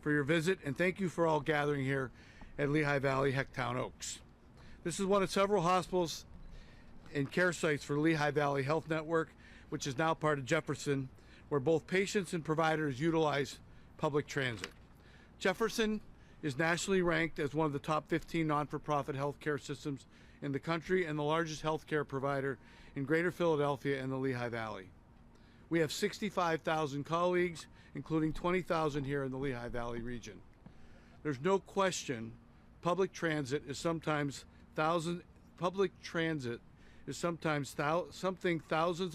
for your visit, and thank you for all gathering here at Lehigh Valley Hecktown Oaks. This is one of several hospitals and care sites for Lehigh Valley Health Network, which is now part of Jefferson, where both patients and providers utilize public transit. Jefferson is nationally ranked as one of the top 15 non-for-profit healthcare systems in the country and the largest healthcare provider in Greater Philadelphia and the Lehigh Valley. We have 65,000 colleagues, including 20,000 here in the Lehigh Valley region. There's no question public transit is something thousands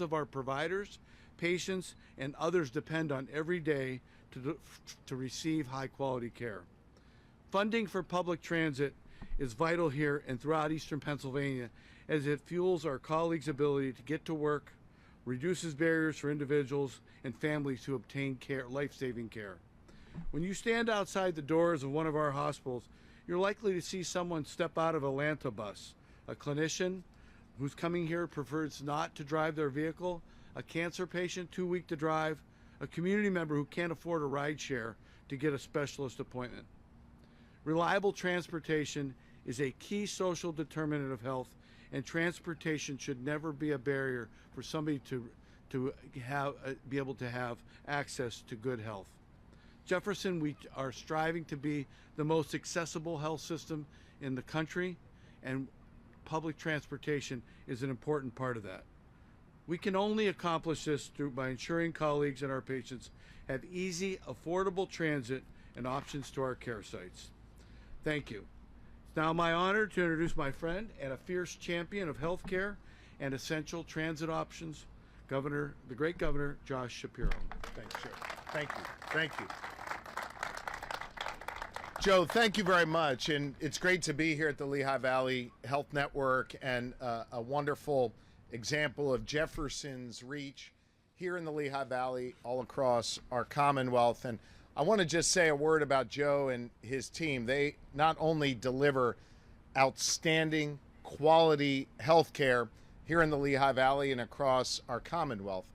of our providers, patients, and others depend on every day to receive high quality care. Funding for public transit is vital here and throughout Eastern Pennsylvania, as it fuels our colleagues' ability to get to work, reduces barriers for individuals and families to obtain care, life-saving care. When you stand outside the doors of one of our hospitals, you're likely to see someone step out of a Lanta bus, a clinician who's coming here prefers not to drive their vehicle, a cancer patient too weak to drive, a community member who can't afford a ride share to get a specialist appointment. Reliable transportation is a key social determinant of health, and transportation should never be a barrier for somebody to be able to have access to good health. Jefferson, we are striving to be the most accessible health system in the country, and public transportation is an important part of that. We can only accomplish this by ensuring colleagues and our patients have easy, affordable transit and options to our care sites. Thank you. It's now my honor to introduce my friend and a fierce champion of healthcare and essential transit options, the great Governor Josh Shapiro. Thanks, Joe. Thank you. Thank you. Joe, thank you very much. And it's great to be here at the Lehigh Valley Health Network, and a wonderful example of Jefferson's reach here in the Lehigh Valley all across our Commonwealth. And I want to just say a word about Joe and his team. They not only deliver outstanding quality health care here in the Lehigh Valley and across our Commonwealth,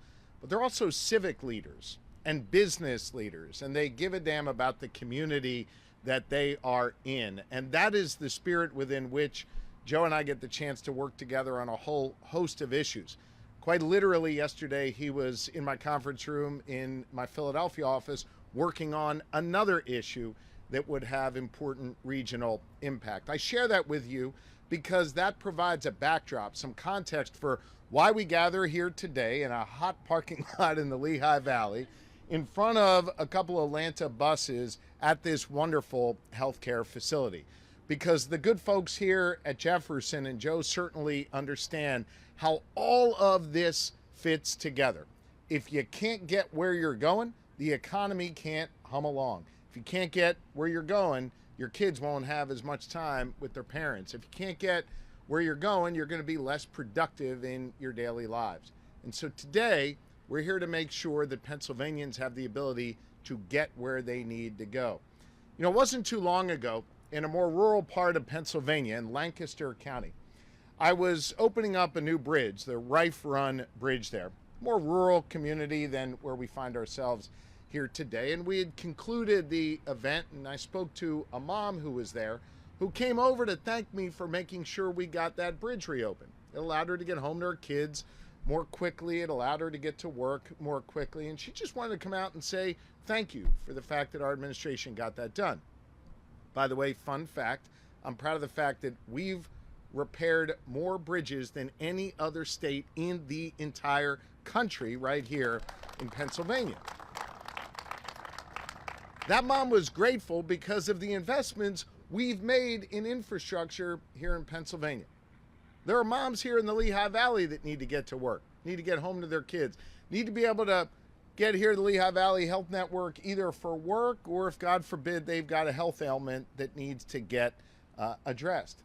but they're also civic leaders and business leaders, and they give a damn about the community that they are in. And that is the spirit within which Joe and I get the chance to work together on a whole host of issues. Quite literally yesterday, he was in my conference room in my Philadelphia office working on another issue that would have important regional impact. I share that with you because that provides a backdrop, some context for why we gather here today in a hot parking lot in the Lehigh Valley in front of a couple of Lanta buses at this wonderful healthcare facility. Because the good folks here at Jefferson, and Joe certainly understand how all of this fits together. If you can't get where you're going, the economy can't hum along. If you can't get where you're going, your kids won't have as much time with their parents. If you can't get where you're going, you're going to be less productive in your daily lives. And so today, we're here to make sure that Pennsylvanians have the ability to get where they need to go. You know, it wasn't too long ago, in a more rural part of Pennsylvania, in Lancaster County, I was opening up a new bridge, the Rife Run Bridge there. More rural community than where we find ourselves here today. And we had concluded the event, and I spoke to a mom who was there, who came over to thank me for making sure we got that bridge reopened. It allowed her to get home to her kids more quickly. It allowed her to get to work more quickly. And she just wanted to come out and say thank you for the fact that our administration got that done. By the way, fun fact, I'm proud of the fact that we've repaired more bridges than any other state in the entire country right here in Pennsylvania. That mom was grateful because of the investments we've made in infrastructure here in Pennsylvania. There are moms here in the Lehigh Valley that need to get to work, need to get home to their kids, need to be able to get here to the Lehigh Valley Health Network either for work or if, God forbid, they've got a health ailment that needs to get addressed.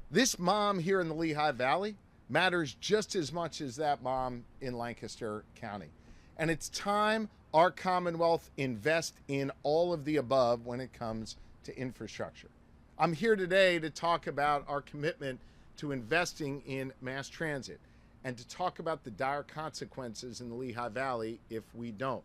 This mom here in the Lehigh Valley matters just as much as that mom in Lancaster County. And it's time our Commonwealth invest in all of the above when it comes to infrastructure. I'm here today to talk about our commitment to investing in mass transit and to talk about the dire consequences in the Lehigh Valley if we don't.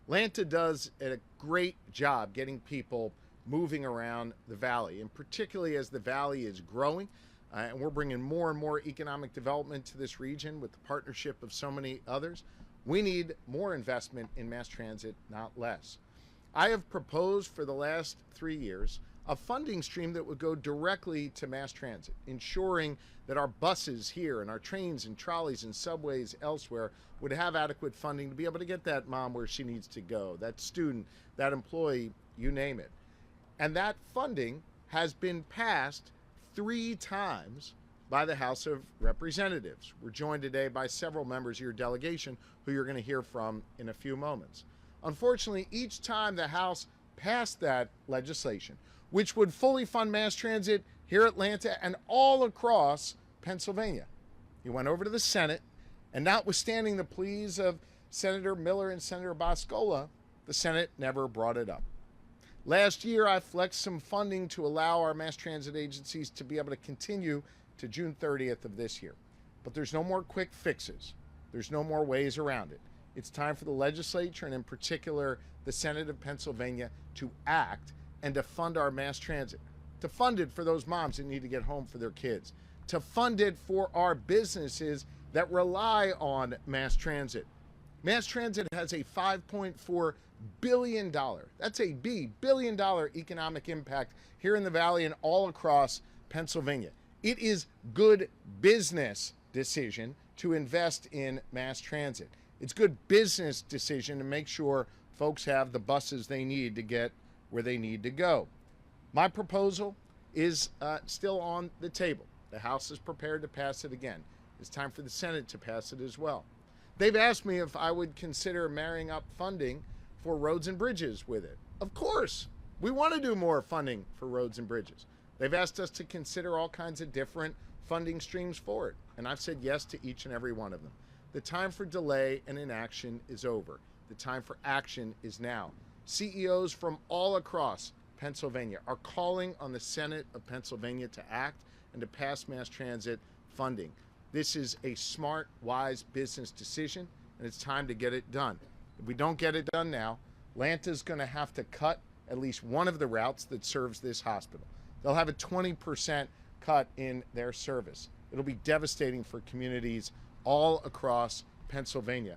Lanta does a great job getting people moving around the valley, and particularly as the valley is growing, and we're bringing more and more economic development to this region with the partnership of so many others. We need more investment in mass transit, not less. I have proposed for the last 3 years a funding stream that would go directly to mass transit, ensuring that our buses here and our trains and trolleys and subways elsewhere would have adequate funding to be able to get that mom where she needs to go, that student, that employee, you name it. And that funding has been passed 3 times by the House of Representatives. We're joined today by several members of your delegation who you're going to hear from in a few moments. Unfortunately, each time the House passed that legislation, which would fully fund mass transit here at Atlanta and all across Pennsylvania, it went over to the Senate, and notwithstanding the pleas of Senator Miller and Senator Boscola, the Senate never brought it up. Last year, I flexed some funding to allow our mass transit agencies to be able to continue to June 30th of this year. But there's no more quick fixes. There's no more ways around it. It's time for the legislature, and in particular the Senate of Pennsylvania, to act and to fund our mass transit, to fund it for those moms that need to get home for their kids, to fund it for our businesses that rely on mass transit. Mass transit has a $5.4 billion, that's a B, billion-dollar economic impact here in the Valley and all across Pennsylvania. It is good business decision to invest in mass transit. It's good business decision to make sure folks have the buses they need to get where they need to go. My proposal is still on the table. The House is prepared to pass it again. It's time for the Senate to pass it as well. They've asked me if I would consider marrying up funding for roads and bridges with it. Of course, we want to do more funding for roads and bridges. They've asked us to consider all kinds of different funding streams for it, and I've said yes to each and every one of them. The time for delay and inaction is over. The time for action is now. CEOs from all across Pennsylvania are calling on the Senate of Pennsylvania to act and to pass mass transit funding. This is a smart, wise business decision, and it's time to get it done. If we don't get it done now, Lanta's going to have to cut at least one of the routes that serves this hospital. They'll have a 20% cut in their service. It'll be devastating for communities all across Pennsylvania.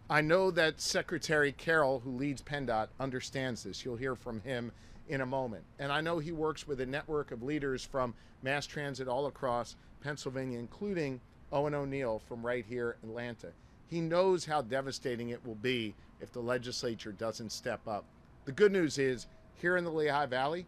I know that Secretary Carroll, who leads PennDOT, understands this. You'll hear from him in a moment. And I know he works with a network of leaders from mass transit all across Pennsylvania, including Owen O'Neill from right here in Atlanta. He knows how devastating it will be if the legislature doesn't step up. The good news is, here in the Lehigh Valley,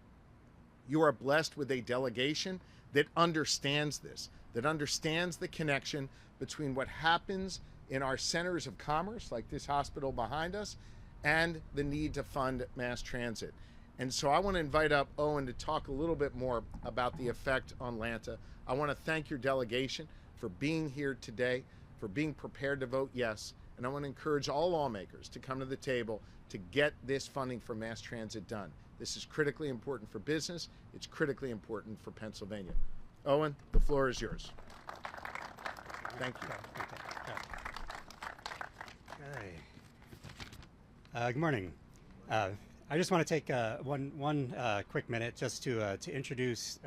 you are blessed with a delegation that understands this, that understands the connection between what happens in our centers of commerce, like this hospital behind us, and the need to fund mass transit. And so I want to invite up Owen to talk a little bit more about the effect on Lanta. I want to thank your delegation for being here today, for being prepared to vote yes, and I want to encourage all lawmakers to come to the table to get this funding for mass transit done. This is critically important for business. It's critically important for Pennsylvania. Owen, the floor is yours. Thank you. Good morning. I just want to take one quick minute just to introduce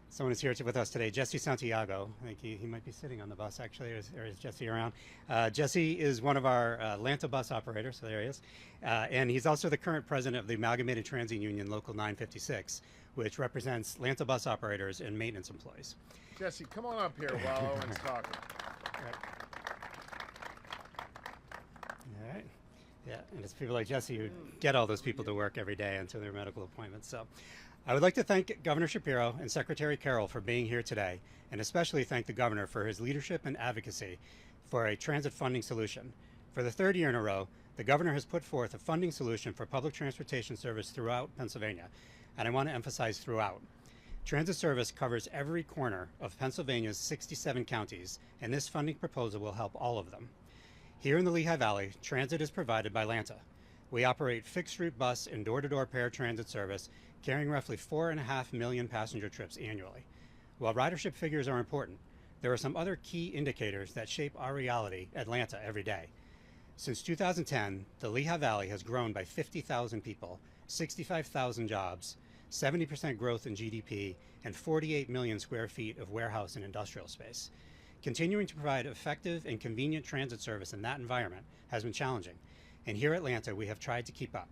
someone who's here with us today, Jesse Santiago. I think he might be sitting on the bus, actually, or is Jesse around? Jesse is one of our Lanta bus operators, so there he is. And he's also the current president of the Amalgamated Transit Union Local 956, which represents Lanta bus operators and maintenance employees. Jesse, come on up here while Owen's talking. All right. Yeah, and it's people like Jesse who get all those people to work every day until their medical appointments. So I would like to thank Governor Shapiro and Secretary Carroll for being here today, and especially thank the governor for his leadership and advocacy for a transit funding solution. For the 3rd year in a row, the governor has put forth a funding solution for public transportation service throughout Pennsylvania, and I want to emphasize throughout. Transit service covers every corner of Pennsylvania's 67 counties, and this funding proposal will help all of them. Here in the Lehigh Valley, transit is provided by Lanta. We operate fixed-route bus and door-to-door paratransit service, carrying roughly 4.5 million passenger trips annually. While ridership figures are important, there are some other key indicators that shape our reality at Lanta every day. Since 2010, the Lehigh Valley has grown by 50,000 people, 65,000 jobs, 70% growth in GDP, and 48 million square feet of warehouse and industrial space. Continuing to provide effective and convenient transit service in that environment has been challenging, and here at Atlanta we have tried to keep up.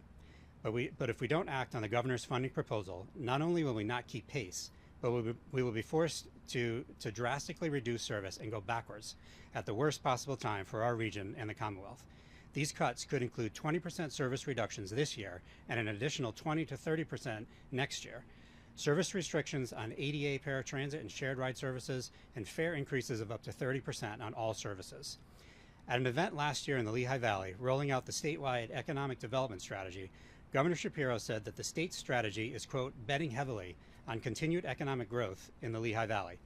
But if we don't act on the governor's funding proposal, not only will we not keep pace, but we will be forced to drastically reduce service and go backwards at the worst possible time for our region and the Commonwealth. These cuts could include 20% service reductions this year and an additional 20 to 30% next year. Service restrictions on ADA paratransit and shared ride services, and fare increases of up to 30% on all services. At an event last year in the Lehigh Valley, rolling out the statewide economic development strategy, Governor Shapiro said that the state's strategy is, quote, betting heavily on continued economic growth in the Lehigh Valley.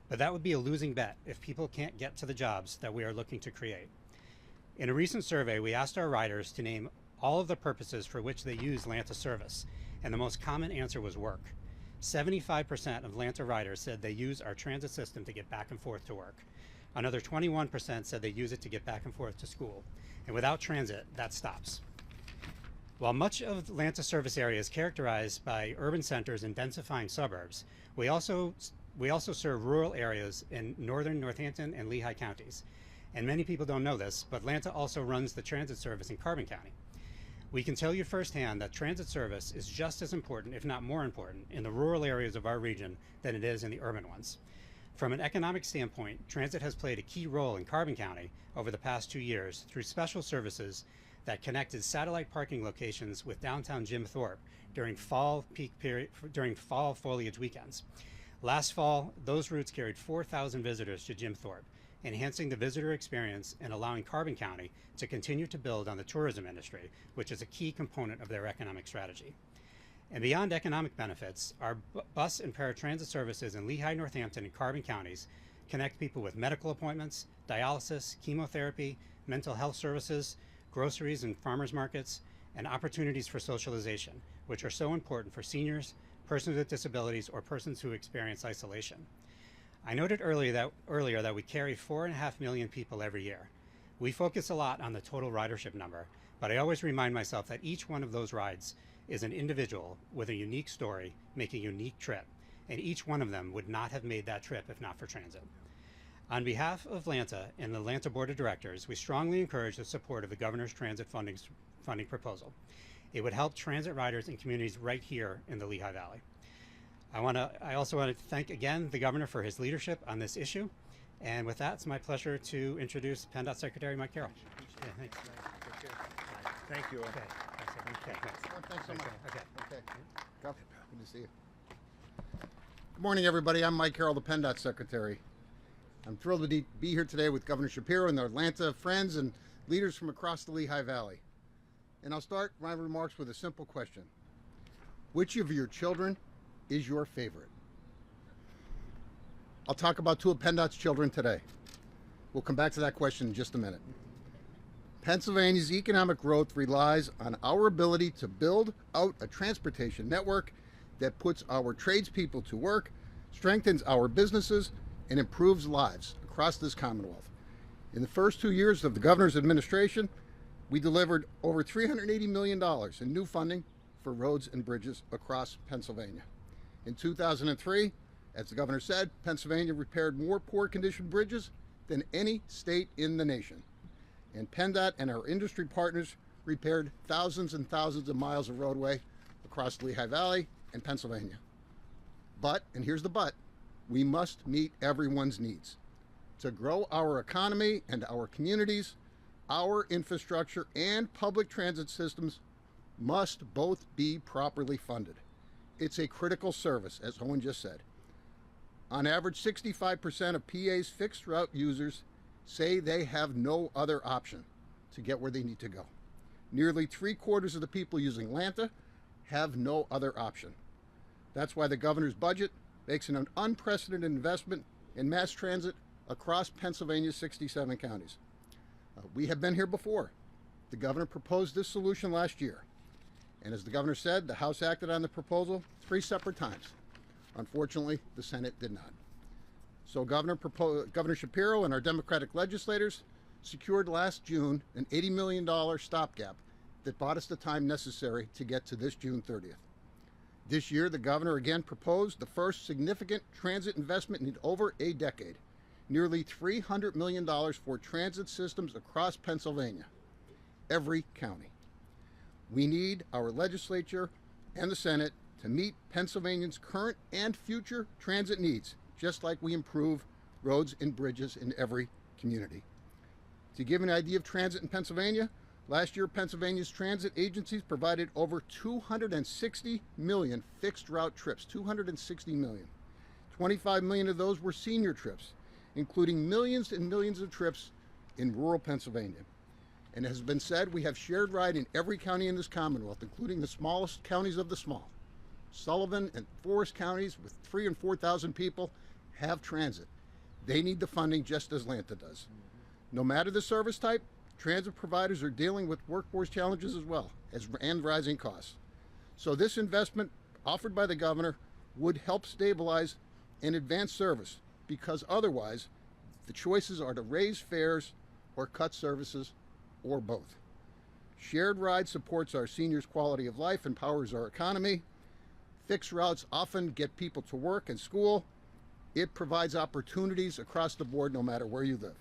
But that would be a losing bet if people can't get to the jobs that we are looking to create. In a recent survey, we asked our riders to name all of the purposes for which they use Lanta service, and the most common answer was work. 75% of Lanta riders said they use our transit system to get back and forth to work. Another 21% said they use it to get back and forth to school. And without transit, that stops. While much of Atlanta service area is characterized by urban centers and densifying suburbs, we also serve rural areas in northern Northampton and Lehigh counties. And many people don't know this, but Atlanta also runs the transit service in Carbon County. We can tell you firsthand that transit service is just as important, if not more important, in the rural areas of our region than it is in the urban ones. From an economic standpoint, transit has played a key role in Carbon County over the past 2 years through special services that connected satellite parking locations with downtown Jim Thorpe during fall foliage weekends. Last fall, those routes carried 4,000 visitors to Jim Thorpe, enhancing the visitor experience and allowing Carbon County to continue to build on the tourism industry, which is a key component of their economic strategy. And beyond economic benefits, our bus and paratransit services in Lehigh, Northampton, and Carbon counties connect people with medical appointments, dialysis, chemotherapy, mental health services, groceries and farmers markets, and opportunities for socialization, which are so important for seniors, persons with disabilities, or persons who experience isolation. I noted earlier that we carry 4.5 million people every year. We focus a lot on the total ridership number, but I always remind myself that each one of those rides is an individual with a unique story, making a unique trip, and each one of them would not have made that trip if not for transit. On behalf of Atlanta and the Atlanta Board of Directors, we strongly encourage the support of the Governor's transit funding proposal. It would help transit riders and communities right here in the Lehigh Valley. I also want to thank again the Governor for his leadership on this issue. And with that, it's my pleasure to introduce PennDOT Secretary Mike Carroll. Yeah, thanks. Thank you. Okay. Thanks. Thanks so much. Okay. Good to see you. Good morning, everybody. I'm Mike Carroll, the PennDOT Secretary. I'm thrilled to be here today with Governor Shapiro and their Atlanta friends and leaders from across the Lehigh Valley. And I'll start my remarks with a simple question. Which of your children is your favorite? I'll talk about two of PennDOT's children today. We'll come back to that question in just a minute. Pennsylvania's economic growth relies on our ability to build out a transportation network that puts our tradespeople to work, strengthens our businesses, and improves lives across this Commonwealth. In the first 2 years of the Governor's administration, we delivered over $380 million in new funding for roads and bridges across Pennsylvania. In 2003, as the Governor said, Pennsylvania repaired more poor condition bridges than any state in the nation. And PennDOT and our industry partners repaired thousands and thousands of miles of roadway across the Lehigh Valley and Pennsylvania. But, and here's the but, we must meet everyone's needs. To grow our economy and our communities, our infrastructure and public transit systems must both be properly funded. It's a critical service, as Owen just said. On average, 65% of PA's fixed route users say they have no other option to get where they need to go. Nearly 3/4 of the people using Atlanta have no other option. That's why the Governor's budget makes an unprecedented investment in mass transit across Pennsylvania's 67 counties. We have been here before. The Governor proposed this solution last year. And as the Governor said, the House acted on the proposal 3 separate times. Unfortunately, the Senate did not. So Governor Shapiro and our Democratic legislators secured last June an $80 million stopgap that bought us the time necessary to get to this June 30th. This year, the governor again proposed the first significant transit investment in over a decade, nearly $300 million for transit systems across Pennsylvania, every county. We need our legislature and the Senate to meet Pennsylvanians' current and future transit needs, just like we improve roads and bridges in every community. To give an idea of transit in Pennsylvania, last year Pennsylvania's transit agencies provided over 260 million fixed route trips, 260 million. 25 million of those were senior trips, including millions and millions of trips in rural Pennsylvania. And as has been said, we have shared ride in every county in this Commonwealth, including the smallest counties of the small. Sullivan and Forest counties with 3,000 and 4,000 people have transit. They need the funding just as Atlanta does. No matter the service type, transit providers are dealing with workforce challenges as well and rising costs. So this investment offered by the governor would help stabilize and advance service, because otherwise the choices are to raise fares or cut services or both. Shared ride supports our seniors' quality of life and powers our economy. Fixed routes often get people to work and school. It provides opportunities across the board no matter where you live.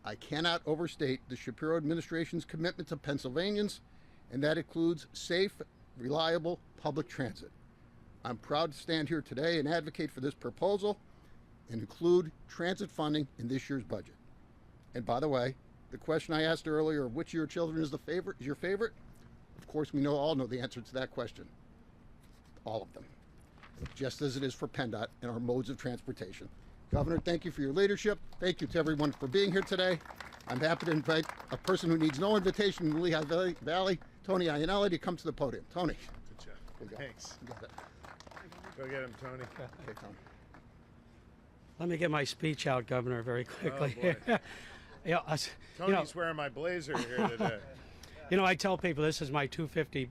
I cannot overstate the Shapiro administration's commitment to Pennsylvanians, and that includes safe, reliable public transit. I'm proud to stand here today and advocate for this proposal and include transit funding in this year's budget. And by the way, the question I asked earlier of which of your children is your favorite, of course we all know the answer to that question. All of them, just as it is for PennDOT and our modes of transportation. Governor, thank you for your leadership. Thank you to everyone for being here today. I'm happy to invite a person who needs no invitation in the Lehigh Valley, Tony Iannelli, to come to the podium. Tony. Good job. Good Thanks. You got it. Go get him, Tony. Okay, Tony. Let me get my speech out, Governor, very quickly. Oh, boy. Yeah, Tony's wearing my blazer here today. you know, I tell people this is my 250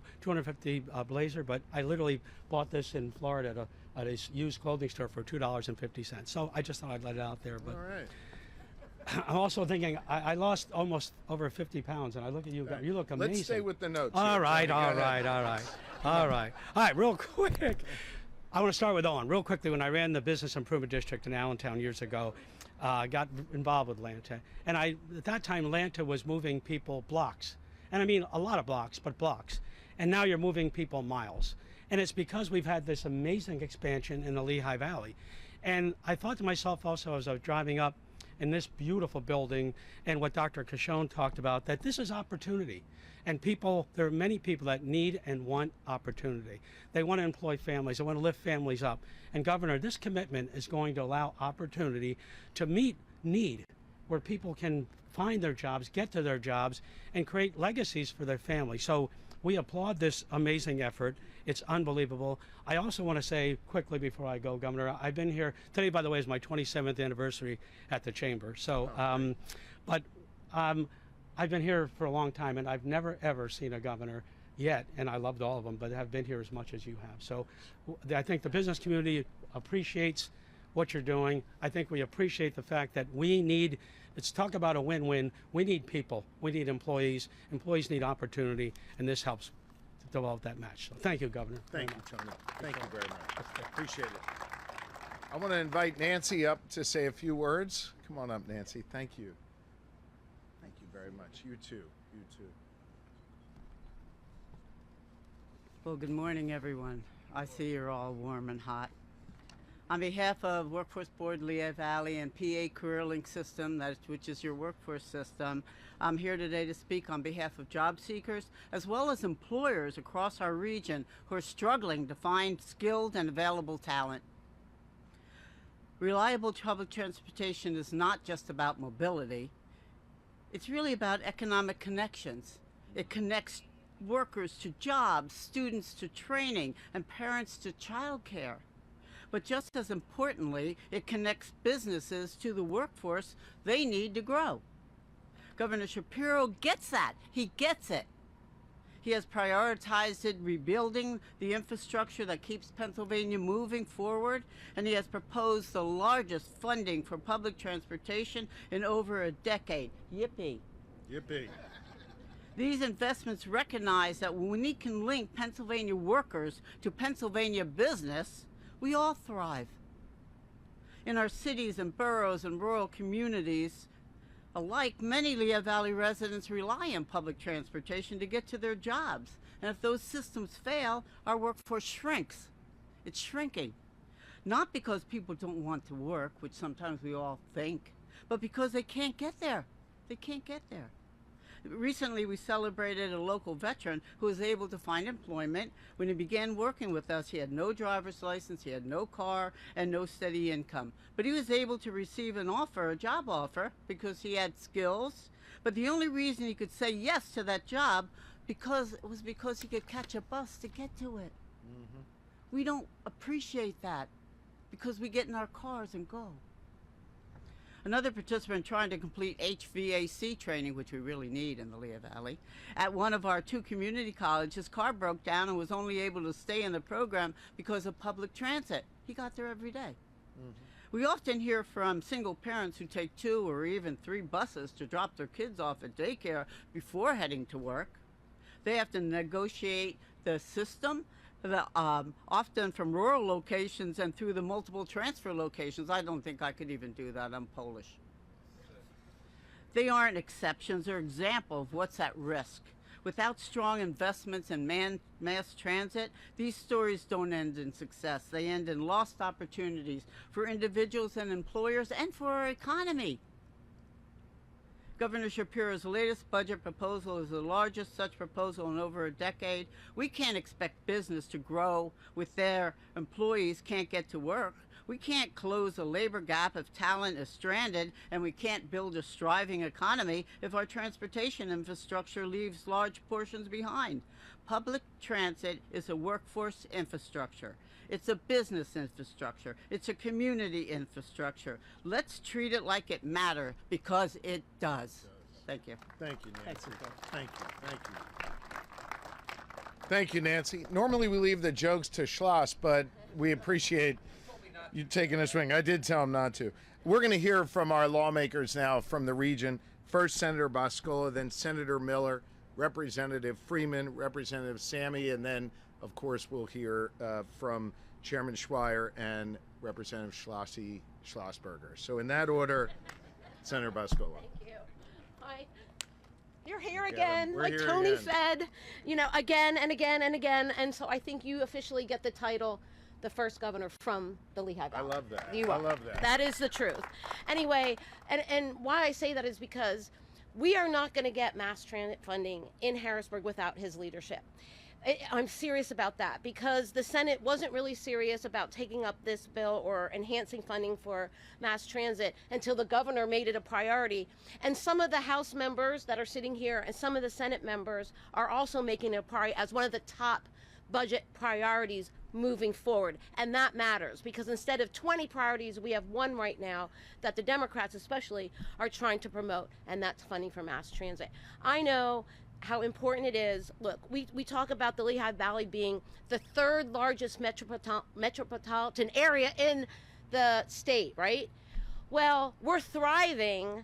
blazer, but I literally bought this in Florida at a used clothing store for $2.50. So I just thought I'd let it out there. But All right. I'm also thinking I lost almost over 50 pounds, and I look at you. You look amazing. Let's stay with the notes. All here, right, Tony. all Go ahead. right, all right. Real quick. I want to start with Owen. Real quickly, when I ran the Business Improvement District in Allentown years ago, I got involved with Atlanta. And at that time, Atlanta was moving people blocks. And I mean a lot of blocks, but blocks. And now you're moving people miles. And it's because we've had this amazing expansion in the Lehigh Valley. And I thought to myself also as I was driving up in this beautiful building and what Dr. Cashone talked about, that this is opportunity. And there are many people that need and want opportunity. They want to employ families. They want to lift families up. And Governor, this commitment is going to allow opportunity to meet need, where people can find their jobs, get to their jobs, and create legacies for their family. So we applaud this amazing effort. It's unbelievable. I also want to say quickly before I go, Governor, I've been here, today, by the way, is my 27th anniversary at the Chamber. So, I've been here for a long time, and I've never, ever seen a governor yet, and I loved all of them, but have been here as much as you have. So I think the business community appreciates what you're doing. I think we appreciate the fact that let's talk about a win-win. We need people. We need employees. Employees need opportunity, and this helps to develop that match. So thank you, Governor. Thank you, Tony. Thank you very much. Appreciate it. I want to invite Nancy up to say a few words. Come on up, Nancy. Thank you. Thank you very much. You too. You too. Well, good morning, everyone. I see you're all warm and hot. On behalf of Workforce Board Lehigh Valley and PA Career Link System, which is your workforce system, I'm here today to speak on behalf of job seekers as well as employers across our region who are struggling to find skilled and available talent. Reliable public transportation is not just about mobility. It's really about economic connections. It connects workers to jobs, students to training, and parents to childcare. But just as importantly, it connects businesses to the workforce they need to grow. Governor Shapiro gets that. He gets it. He has prioritized rebuilding the infrastructure that keeps Pennsylvania moving forward, and he has proposed the largest funding for public transportation in over a decade. Yippee. Yippee. These investments recognize that when we can link Pennsylvania workers to Pennsylvania business, we all thrive. In our cities and boroughs and rural communities alike, many Lehigh Valley residents rely on public transportation to get to their jobs. And if those systems fail, our workforce shrinks. It's shrinking. Not because people don't want to work, which sometimes we all think, but because they can't get there. They can't get there. Recently, we celebrated a local veteran who was able to find employment. When he began working with us, he had no driver's license, he had no car, and no steady income. But he was able to receive an offer, a job offer, because he had skills. But the only reason he could say yes to that job was because he could catch a bus to get to it. Mm-hmm. We don't appreciate that because we get in our cars and go. Another participant trying to complete HVAC training, which we really need in the Lehigh Valley, at one of our 2 community colleges, his car broke down and was only able to stay in the program because of public transit. He got there every day. Mm-hmm. We often hear from single parents who take 2 or even 3 buses to drop their kids off at daycare before heading to work. They have to negotiate the system, often from rural locations and through the multiple transfer locations. I don't think I could even do that. I'm Polish. They aren't exceptions. They're examples of what's at risk. Without strong investments in mass transit, these stories don't end in success. They end in lost opportunities for individuals and employers and for our economy. Governor Shapiro's latest budget proposal is the largest such proposal in over a decade. We can't expect business to grow with their employees can't get to work. We can't close a labor gap if talent is stranded, and we can't build a thriving economy if our transportation infrastructure leaves large portions behind. Public transit is a workforce infrastructure. It's a business infrastructure. It's a community infrastructure. Let's treat it like it matters, because it does. Thank you. Thank you, Nancy. Thank you. Thank you. Thank you, Nancy. Normally we leave the jokes to Schloss, but we appreciate you taking a swing. I did tell him not to. We're going to hear from our lawmakers now from the region. First, Senator Boscola, then Senator Miller, Representative Freeman, Representative Sammy, and then, of course, we'll hear from Chairman Schweier and Representative Schlossberger. So in that order, Senator Boscola. Thank you. Hi. You're here again, like here Tony again. said, you know, again and again and again. And so I think you officially get the title, the first governor from the Lehigh Valley. I love that. You I are. love that. That is the truth. Anyway, and why I say that is because we are not going to get mass transit funding in Harrisburg without his leadership. I'm serious about that, because the Senate wasn't really serious about taking up this bill or enhancing funding for mass transit until the governor made it a priority. And some of the House members that are sitting here and some of the Senate members are also making it a priority as one of the top budget priorities moving forward. And that matters, because instead of 20 priorities, we have one right now that the Democrats especially are trying to promote, and that's funding for mass transit. I know how important it is. Look, we talk about the Lehigh Valley being the 3rd largest metropolitan area in the state, right? Well, we're thriving,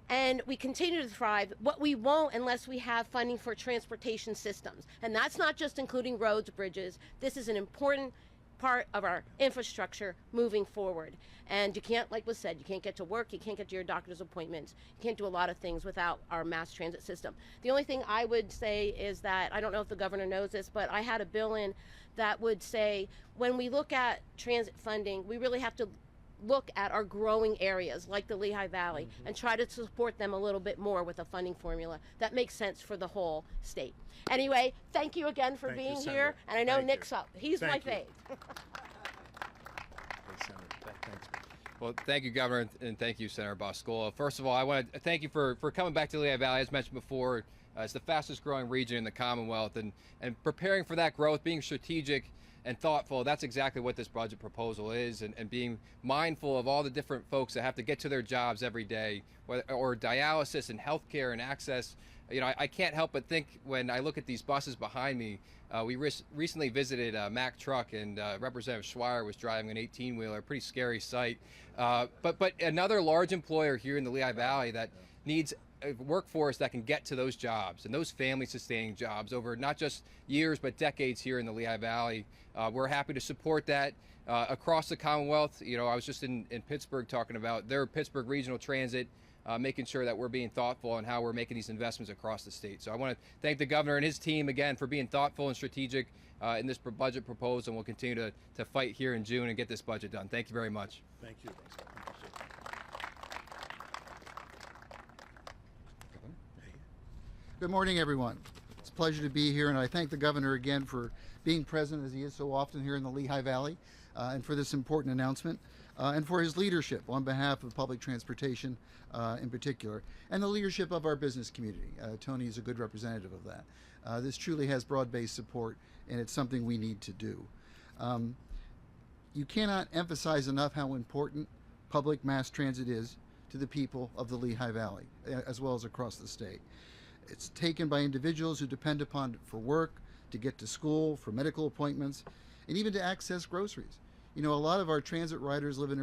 and we continue to thrive. What we won't unless we have funding for transportation systems. And that's not just including roads, bridges. This is an important part of our infrastructure moving forward. And you can't, like was said, you can't get to work, you can't get to your doctor's appointments, you can't do a lot of things without our mass transit system. The only thing I would say is that, I don't know if the governor knows this, but I had a bill in that would say, when we look at transit funding, we really have to look at our growing areas like the Lehigh Valley and try to support them a little bit more with a funding formula that makes sense for the whole state. Anyway, thank you again for being here, and I know Nick's up. He's my fave. Well, thank you, Governor, and thank you, Senator Boscola. First of all, I want to thank you for coming back to Lehigh Valley. As mentioned before, it's the fastest growing region in the Commonwealth, and preparing for that growth, being strategic and thoughtful, that's exactly what this budget proposal is, and being mindful of all the different folks that have to get to their jobs every day, or dialysis and healthcare and access I can't help but think when I look at these buses behind me. We recently visited Mack Truck, and Representative Schweier was driving an 18-wheeler, pretty scary sight. But another large employer here in the Lehigh Valley that needs a workforce that can get to those jobs and those family-sustaining jobs over not just years but decades here in the Lehigh Valley. We're happy to support that across the Commonwealth. I was just in Pittsburgh talking about their Pittsburgh Regional Transit, making sure that we're being thoughtful on how we're making these investments across the state. So I want to thank the governor and his team again for being thoughtful and strategic in this budget proposal, and we'll continue to fight here in June and get this budget done. Thank you very much. Thank you. Good morning, everyone. It's a pleasure to be here, and I thank the governor again for being present, as he is so often here in the Lehigh Valley, and for this important announcement, and for his leadership on behalf of public transportation in particular, and the leadership of our business community. Tony is a good representative of that. This truly has broad-based support, and it's something we need to do. You cannot emphasize enough how important public mass transit is to the people of the Lehigh Valley, as well as across the state. It's taken by individuals who depend upon it for work, to get to school, for medical appointments, and even to access groceries. A lot of our transit riders live in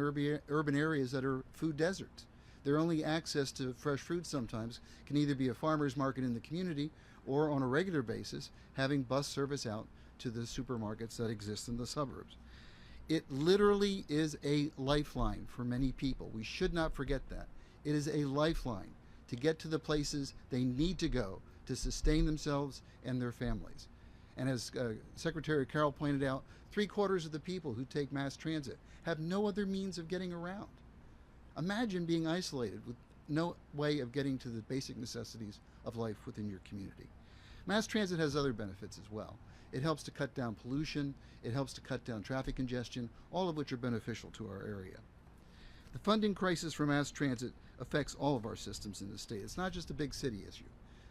urban areas that are food deserts. Their only access to fresh fruit sometimes can either be a farmer's market in the community or on a regular basis having bus service out to the supermarkets that exist in the suburbs. It literally is a lifeline for many people. We should not forget that. It is a lifeline to get to the places they need to go to sustain themselves and their families. And as Secretary Carroll pointed out, 3/4 of the people who take mass transit have no other means of getting around. Imagine being isolated with no way of getting to the basic necessities of life within your community. Mass transit has other benefits as well. It helps to cut down pollution, it helps to cut down traffic congestion, all of which are beneficial to our area. The funding crisis for mass transit affects all of our systems in the state. It's not just a big city issue.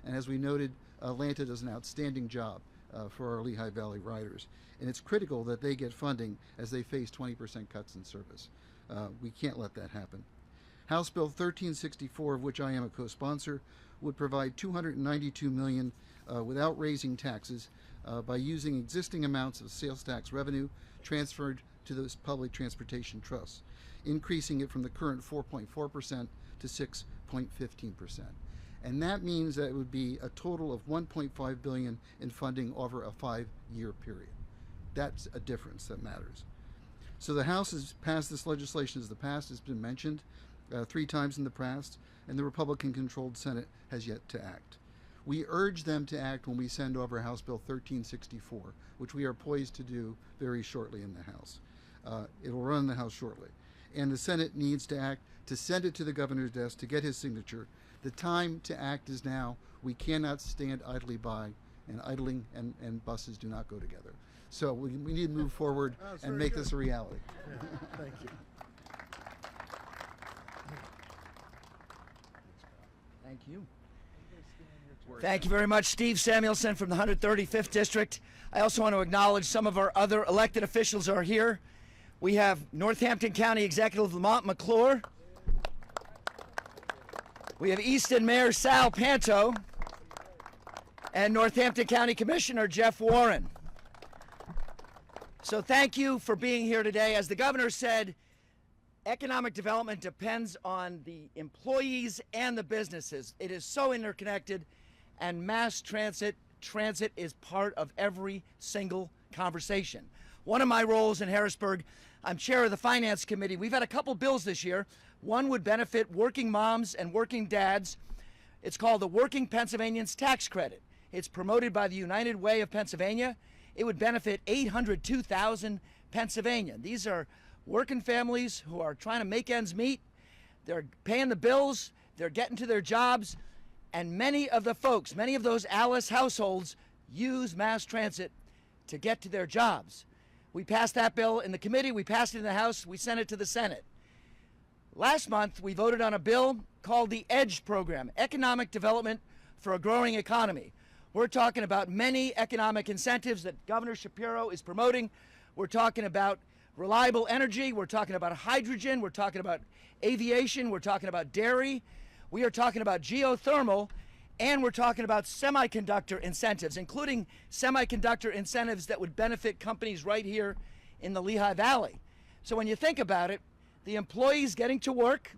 And as we noted, Atlanta does an outstanding job for our Lehigh Valley riders. And it's critical that they get funding as they face 20% cuts in service. We can't let that happen. House Bill 1364, of which I am a co-sponsor, would provide $292 million without raising taxes by using existing amounts of sales tax revenue transferred to those public transportation trusts, increasing it from the current 4.4% to 6.15%. And that means that it would be a total of $1.5 billion in funding over a 5-year period. That's a difference that matters. So the House has passed this legislation as the past has been mentioned 3 times in the past, and the Republican-controlled Senate has yet to act. We urge them to act when we send over House Bill 1364, which we are poised to do very shortly in the House. It will run in the House shortly. And the Senate needs to act to send it to the governor's desk to get his signature. The time to act is now. We cannot stand idly by, and idling and buses do not go together. So we need to move forward and make this a reality. Yeah, thank you. Thank you. Thank you very much, Steve Samuelson from the 135th District. I also want to acknowledge some of our other elected officials are here. We have Northampton County Executive Lamont McClure. We have Easton Mayor Sal Panto and Northampton County Commissioner Jeff Warren. So thank you for being here today. As the governor said, economic development depends on the employees and the businesses. It is so interconnected, and mass transit is part of every single conversation. One of my roles in Harrisburg, I'm chair of the Finance Committee. We've had a couple bills this year. One would benefit working moms and working dads. It's called the Working Pennsylvanians Tax Credit. It's promoted by the United Way of Pennsylvania. It would benefit 802,000 Pennsylvanians. These are working families who are trying to make ends meet. They're paying the bills, they're getting to their jobs, and many of the folks, many of those Alice households use mass transit to get to their jobs. We passed that bill in the committee, we passed it in the House, we sent it to the Senate. Last month, we voted on a bill called the EDGE program, Economic Development for a Growing Economy. We're talking about many economic incentives that Governor Shapiro is promoting. We're talking about reliable energy, we're talking about hydrogen, we're talking about aviation, we're talking about dairy, we are talking about geothermal, And we're talking about semiconductor incentives, including semiconductor incentives that would benefit companies right here in the Lehigh Valley. So when you think about it, the employees getting to work,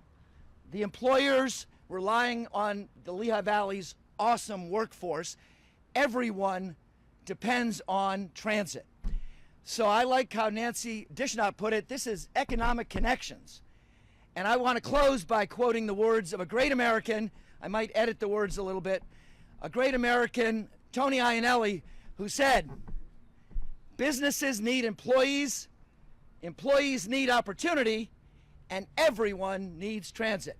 the employers relying on the Lehigh Valley's awesome workforce, everyone depends on transit. So I like how Nancy Dishnot put it, this is economic connections. And I want to close by quoting the words of a great American, I might edit the words a little bit, a great American, Tony Iannelli, who said, businesses need employees, employees need opportunity, and everyone needs transit.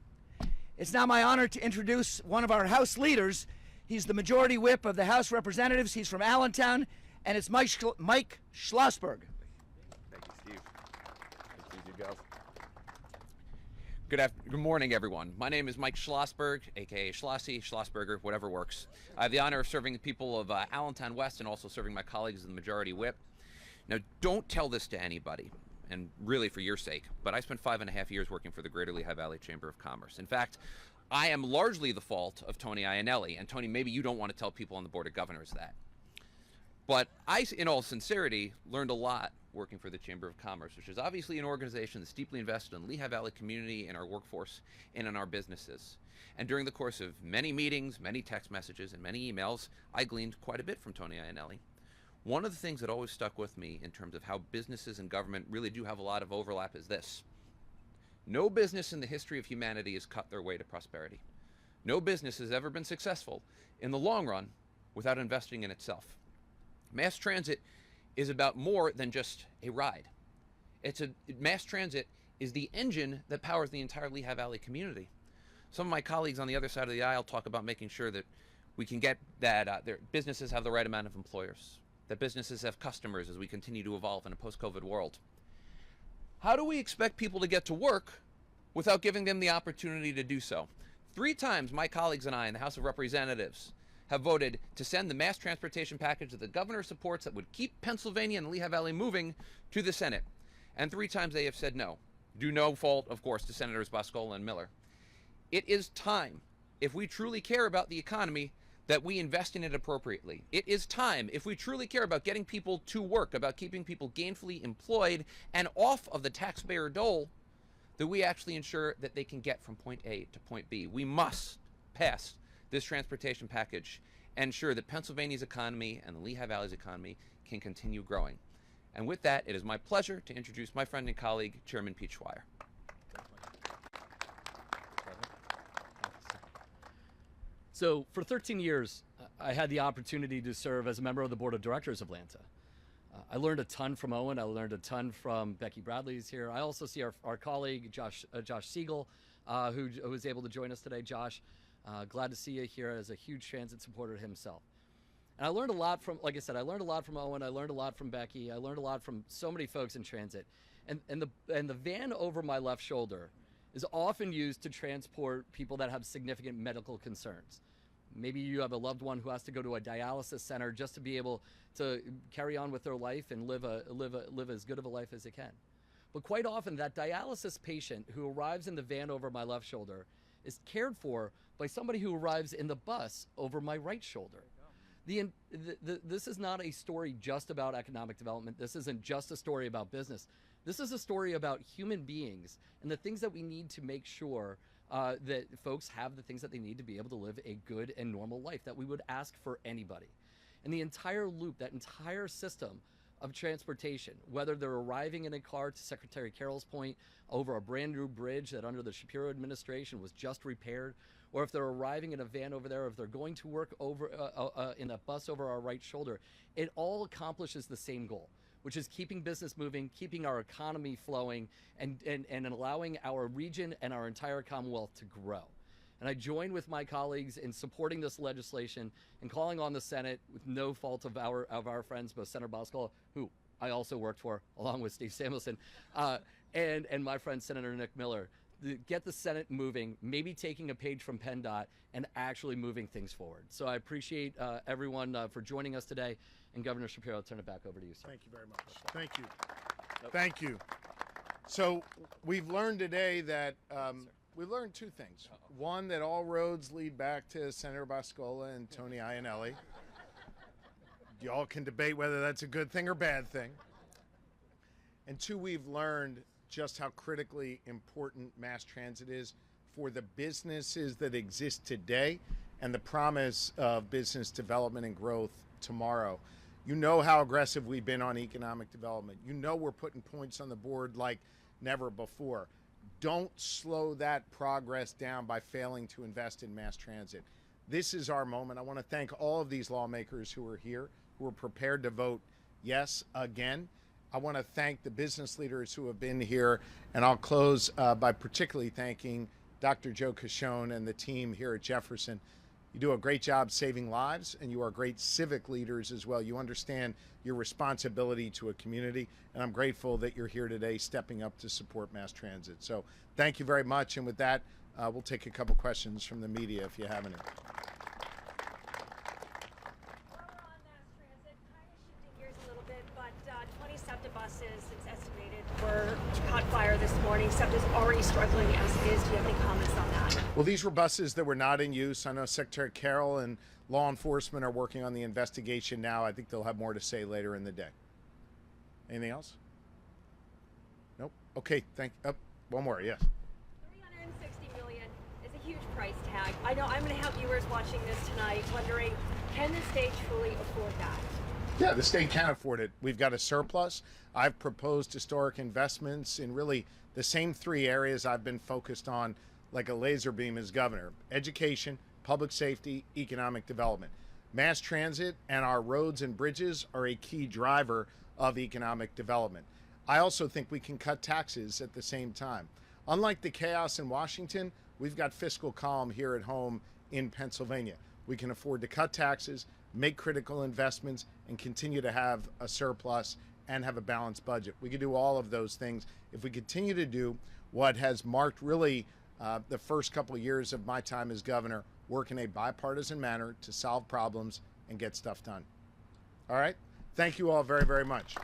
It's now my honor to introduce one of our House leaders. He's the Majority Whip of the House of Representatives. He's from Allentown, and it's Mike Schlossberg. Thank you, Steve. Nice to meet you, guys. Good morning, everyone. My name is Mike Schlossberg, aka Schlossie, Schlossberger, whatever works. I have the honor of serving the people of Allentown West and also serving my colleagues as the Majority Whip. Now, don't tell this to anybody, and really for your sake, but I spent 5.5 years working for the Greater Lehigh Valley Chamber of Commerce. In fact, I am largely the fault of Tony Iannelli, and Tony, maybe you don't want to tell people on the Board of Governors that. But I, in all sincerity, learned a lot working for the Chamber of Commerce, which is obviously an organization that's deeply invested in the Lehigh Valley community, in our workforce, and in our businesses. And during the course of many meetings, many text messages, and many emails, I gleaned quite a bit from Tony Iannelli. One of the things that always stuck with me in terms of how businesses and government really do have a lot of overlap is this. No business in the history of humanity has cut their way to prosperity. No business has ever been successful in the long run without investing in itself. Mass transit is about more than just a ride. Mass transit is the engine that powers the entire Lehigh Valley community. Some of my colleagues on the other side of the aisle talk about making sure that we can get that their businesses have the right amount of employers, that businesses have customers as we continue to evolve in a post-COVID world. How do we expect people to get to work without giving them the opportunity to do so? 3 times my colleagues and I in the House of Representatives have voted to send the mass transportation package that the governor supports that would keep Pennsylvania and the Lehigh Valley moving to the Senate. And 3 times they have said no. Due no fault, of course, to Senators Boscola and Miller. It is time, if we truly care about the economy, that we invest in it appropriately. It is time, if we truly care about getting people to work, about keeping people gainfully employed and off of the taxpayer dole, that we actually ensure that they can get from point A to point B. We must pass this transportation package and ensure that Pennsylvania's economy and the Lehigh Valley's economy can continue growing. And with that, it is my pleasure to introduce my friend and colleague, Chairman Pete Schweier. So for 13 years, I had the opportunity to serve as a member of the board of directors of Lanta. I learned a ton from Owen. I learned a ton from Becky Bradley, who's here. I also see our colleague, Josh Siegel, who was able to join us today. Josh, glad to see you here as a huge transit supporter himself. And I learned a lot from, like I said, I learned a lot from Owen. I learned a lot from Becky. I learned a lot from so many folks in transit. And the van over my left shoulder is often used to transport people that have significant medical concerns. Maybe you have a loved one who has to go to a dialysis center just to be able to carry on with their life and live as good of a life as they can. But quite often that dialysis patient who arrives in the van over my left shoulder is cared for by somebody who arrives in the bus over my right shoulder. This is not a story just about economic development. This isn't just a story about business. This is a story about human beings and the things that we need to make sure that folks have the things that they need to be able to live a good and normal life that we would ask for anybody. And the entire loop, that entire system of transportation, whether they're arriving in a car, to Secretary Carroll's point, over a brand new bridge that under the Shapiro administration was just repaired, or if they're arriving in a van over there, if they're going to work over in a bus over our right shoulder, it all accomplishes the same goal, which is keeping business moving, keeping our economy flowing, and allowing our region and our entire Commonwealth to grow. And I join with my colleagues in supporting this legislation and calling on the Senate, with no fault of our friends, both Senator Boscola, who I also worked for, along with Steve Samuelson, and my friend Senator Nick Miller, to get the Senate moving, maybe taking a page from PennDOT and actually moving things forward. So I appreciate everyone for joining us today. And Governor Shapiro, I'll turn it back over to you, sir. Thank you very much. Thank you. Thank you. So we've learned today that We learned two things. One, that all roads lead back to Senator Boscola and Tony Iannelli. Y'all can debate whether that's a good thing or bad thing. And two, we've learned just how critically important mass transit is for the businesses that exist today and the promise of business development and growth tomorrow. You know how aggressive we've been on economic development. You know we're putting points on the board like never before. Don't slow that progress down by failing to invest in mass transit. This is our moment. I want to thank all of these lawmakers who are here, who are prepared to vote yes again. I want to thank the business leaders who have been here, and I'll close by particularly thanking Dr. Joe Cashone and the team here at Jefferson. You do a great job saving lives, and you are great civic leaders as well. You understand your responsibility to a community, and I'm grateful that you're here today stepping up to support mass transit. So thank you very much, and with that, we'll take a couple questions from the media if you have any. Were caught fire this morning. SEPTA's already struggling as it is. Do you have any comments on that? Well, these were buses that were not in use. I know Secretary Carroll and law enforcement are working on the investigation now. I think they'll have more to say later in the day. Anything else? Nope. Okay, one more, yes. $360 million is a huge price tag. I know I'm going to have viewers watching this tonight wondering, can the state truly afford that? Yeah, the state can afford it. We've got a surplus. I've proposed historic investments in really the same three areas I've been focused on like a laser beam as governor: education, public safety, economic development. Mass transit and our roads and bridges are a key driver of economic development. I also think we can cut taxes at the same time. Unlike the chaos in Washington, we've got fiscal calm here at home in Pennsylvania. We can afford to cut taxes, make critical investments, and continue to have a surplus and have a balanced budget. We can do all of those things if we continue to do what has marked really the first couple of years of my time as governor, work in a bipartisan manner to solve problems and get stuff done. All right? Thank you all very, very much.